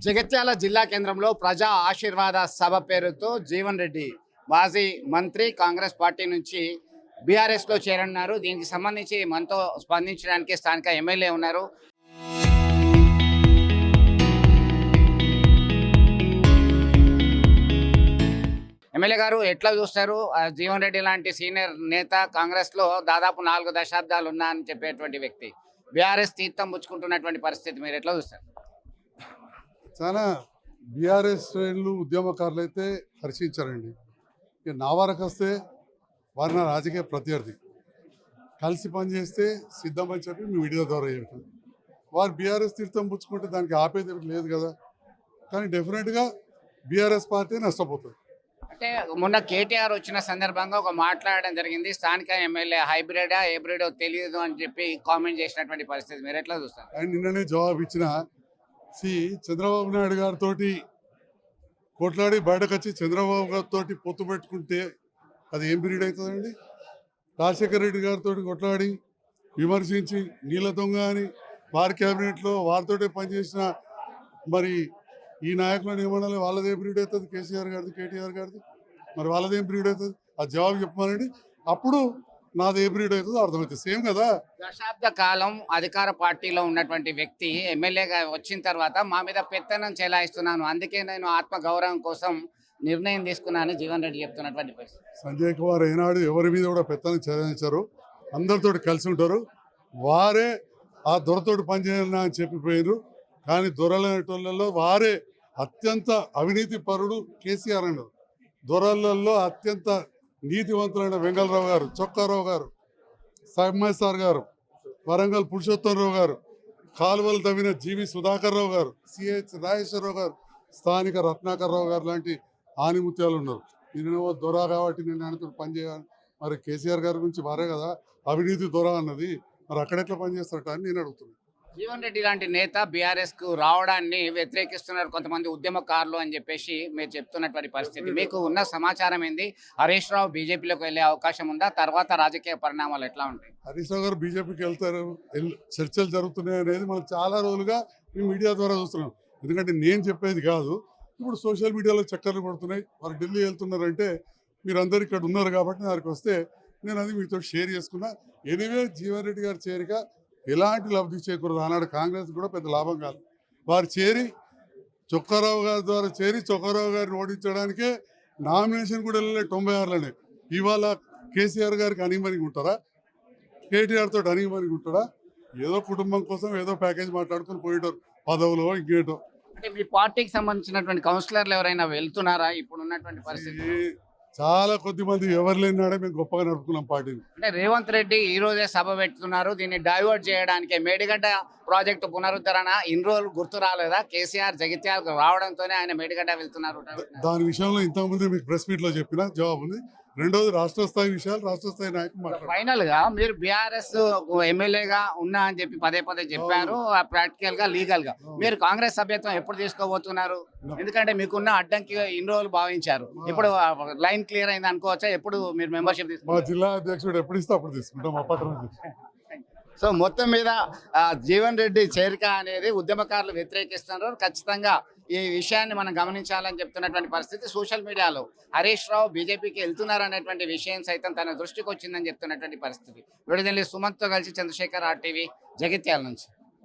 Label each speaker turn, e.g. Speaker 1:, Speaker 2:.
Speaker 1: జగిత్యాల జిల్లా కేంద్రంలో ప్రజా ఆశీర్వాద సభ పేరుతో జీవన్ రెడ్డి మాజీ మంత్రి కాంగ్రెస్ పార్టీ నుంచి బీఆర్ఎస్ లో చేరనున్నారు. దీనికి సంబంధించి మనతో స్పందించడానికి స్థానిక ఎమ్మెల్యే ఉన్నారు. ఎమ్మెల్యే గారు ఎట్లా చూస్తారు? జీవన్ రెడ్డి లాంటి సీనియర్ నేత కాంగ్రెస్ లో దాదాపు 4 దశాబ్దాలు ఉన్నా అని చెప్పేటువంటి వ్యక్తి బీఆర్ఎస్ తీర్థం పుచ్చుకుంటున్నటువంటి పరిస్థితి మీరు ఎట్లా చూస్తారు?
Speaker 2: చాలా బీఆర్ఎస్ శ్రేణులు ఉద్యమకారులు అయితే హర్షించారండి. ఇక నా వరకు వస్తే వారు నా రాజకీయ ప్రత్యర్థి, కలిసి పనిచేస్తే సిద్ధమని చెప్పి మీ మీడియా ద్వారా చెప్పారు. వారు బీఆర్ఎస్ తీర్థం పుచ్చుకుంటే దానికి ఆపేది లేదు కదా. కానీ డెఫినెట్గా బీఆర్ఎస్ పార్టీ నష్టపోతుంది.
Speaker 1: అంటే మొన్న కేటీఆర్ వచ్చిన సందర్భంగా ఒక మాట్లాడడం జరిగింది. స్థానిక ఎమ్మెల్యే హైబ్రిడా హైబ్రిడో తెలియదు అని చెప్పి కామెంట్ చేసినటువంటి పరిస్థితి మీరు ఎట్లా చూస్తారు?
Speaker 2: అండ్ నిన్ననే జవాబు ఇచ్చిన చంద్రబాబు నాయుడు గారితో కొట్లాడి బయటకు వచ్చి చంద్రబాబు గారితో పొత్తు పెట్టుకుంటే అది ఏం పీరియడ్ అవుతుందండి? రాజశేఖర రెడ్డి గారితో కొట్లాడి విమర్శించి నీళ్ళ దొంగ అని వారి క్యాబినెట్లో వారితోటే పనిచేసిన మరి ఈ నాయకులను ఏమనాలి? వాళ్ళదేం పీరియడ్ అవుతుంది? కేసీఆర్ గారిది, కేటీఆర్ గారిది, మరి వాళ్ళదేం పీరియడ్ అవుతుంది? ఆ జవాబు చెప్పమనండి. అప్పుడు నాది ఏ పీరియడ్ అవుతుందో అర్థమవుతుంది. సేమ్ కదా.
Speaker 1: దశాబ్ద కాలం అధికార పార్టీలో ఉన్నటువంటి వ్యక్తి ఎమ్మెల్యేగా వచ్చిన తర్వాత మా మీద పెత్తనం చెలాయిస్తున్నాను, అందుకే నేను ఆత్మ గౌరవం కోసం నిర్ణయం తీసుకున్నాను జీవన్ రెడ్డి చెప్తున్నటువంటి పరిస్థితి.
Speaker 2: సంజయ్ కుమార్ ఏనాడు ఎవరి మీద కూడా పెత్తనం చెలాయించారు, అందరితో కలిసి ఉంటారు. వారే ఆ దొరతోటి పనిచేయాలని అని చెప్పిపోయారు. కానీ దొరలనేటోళ్ళలో వారే అత్యంత అవినీతి పరుడు కేసీఆర్ అన్నారు. దొరలలో అత్యంత నీతివంతులైన వెంగళరావు గారు, చొక్కారావు గారు, ఎంఎస్ఆర్ గారు, వరంగల్ పురుషోత్తమరావు గారు, కాలువలు తవ్విన జీవి సుధాకర్ రావు గారు, సిహెచ్ రాజేశ్వరరావు గారు, స్థానిక రత్నాకర్రావు గారు లాంటి ఆనిముత్యాలు ఉన్నారు. నేను దొర కాబట్టి నేను ఆయనతో పనిచేయాలి. మరి కేసీఆర్ గారి గురించి వారే కదా అవినీతి దొర అన్నది. మరి అక్కడెట్లా పనిచేస్తారట అని నేను అడుగుతున్నాను.
Speaker 1: జీవన్ రెడ్డి లాంటి నేత బీఆర్ఎస్ కు రావడాన్ని వ్యతిరేకిస్తున్నారు కొంతమంది ఉద్యమకారులు అని చెప్పేసి మీరు చెప్తున్నటువంటి పరిస్థితి. మీకు ఉన్న సమాచారం ఏంది? హరీష్ రావు బీజేపీలోకి వెళ్ళే అవకాశం ఉందా? తర్వాత రాజకీయ పరిణామాలు ఎట్లా ఉంటాయి?
Speaker 2: హరీష్ రావు గారు బీజేపీకి వెళ్తారు, చర్చలు జరుగుతున్నాయి అనేది మనం చాలా రోజులుగా ఈ మీడియా ద్వారా చూస్తున్నాం. ఎందుకంటే నేను చెప్పేది కాదు, ఇప్పుడు సోషల్ మీడియాలో చక్కర్లు పడుతున్నాయి. వారు ఢిల్లీ వెళ్తున్నారంటే మీరు అందరు ఇక్కడ ఉన్నారు కాబట్టి నాకు వస్తే నేను అది మీతో షేర్ చేసుకున్నా. ఎనివే జీవన్ రెడ్డి గారి చేరిక ఎలాంటి లబ్ధి చేకూరదు. ఆనాడు కాంగ్రెస్ కూడా పెద్ద లాభం కాదు. వారు చేరి చొక్కారావు గారి ద్వారా చేరి చొక్కారావు గారిని ఓడించడానికే నామినేషన్ కూడా వెళ్ళలేదు 96లోనే. ఇవాళ కేసీఆర్ గారికి అనిమనిగా ఉంటారా? కేటీఆర్ తోటి అనిమనిగా ఉంటాడా? ఏదో కుటుంబం కోసం ఏదో ప్యాకేజ్ మాట్లాడుకుని పోయేటారు, పదవులో ఇంకేటో.
Speaker 1: అంటే మీ పార్టీకి సంబంధించినటువంటి కౌన్సిలర్లు ఎవరైనా వెళ్తున్నారా ఇప్పుడు ఉన్నటువంటి పరిస్థితి?
Speaker 2: చాలా కొద్ది మంది, ఎవరు లేనాడే మేము గొప్పగా నడుపుకున్నాం పార్టీని.
Speaker 1: అంటే రేవంత్ రెడ్డి ఈ రోజే సభ పెడుతున్నారు, దీన్ని డైవర్ట్ చేయడానికి. మేడిగడ్డ ప్రాజెక్టు పునరుద్ధరణ ఇన్ని రోజులు గుర్తు రాలేదా? కేసీఆర్ జగిత్యాలకు రావడంతోనే ఆయన మేడిగడ్డ వెళ్తున్నారు.
Speaker 2: దాని విషయంలో ఇంతకుముందు మీకు ప్రెస్ మీట్ లో చెప్పిన జవాబు ఉంది. రెండోది రాష్ట్ర స్థాయి విషయాలు రాష్ట్ర స్థాయి నాయకులు మాట్లాడారు.
Speaker 1: ఫైనల్ గా మీరు బీఆర్ఎస్ ఎమ్మెల్యేగా ఉన్నా అని చెప్పి పదే చెప్పారు. ప్రాక్టికల్ గా లీగల్ గా మీరు కాంగ్రెస్ సభ్యత్వం ఎప్పుడు తీసుకోబోతున్నారు? ఎందుకంటే మీకున్న అడ్డంకి ఇన్ని రోజులు భావించారు, ఇప్పుడు లైన్ క్లియర్ అయింది అనుకోవచ్చా? ఎప్పుడు మీరు మెంబర్షిప్
Speaker 2: మా జిల్లా అధ్యక్షుడు ఎప్పుడు ఇస్తే అప్పుడు తీసుకుంటాం మా పట్టణం.
Speaker 1: సో మొత్తం మీద జీవన్ రెడ్డి చేరిక అనేది ఉద్యమకారులు వ్యతిరేకిస్తున్నారు. ఖచ్చితంగా ఈ విషయాన్ని మనం గమనించాలని చెప్తున్నటువంటి పరిస్థితి. సోషల్ మీడియాలో హరీష్ రావు బీజేపీకి వెళ్తున్నారు అనేటువంటి విషయం సైతం తన దృష్టికి వచ్చిందని చెప్తున్నటువంటి పరిస్థితి. విడుదల సుమంత్తో కలిసి చంద్రశేఖర్ RTV జగిత్యాల నుంచి.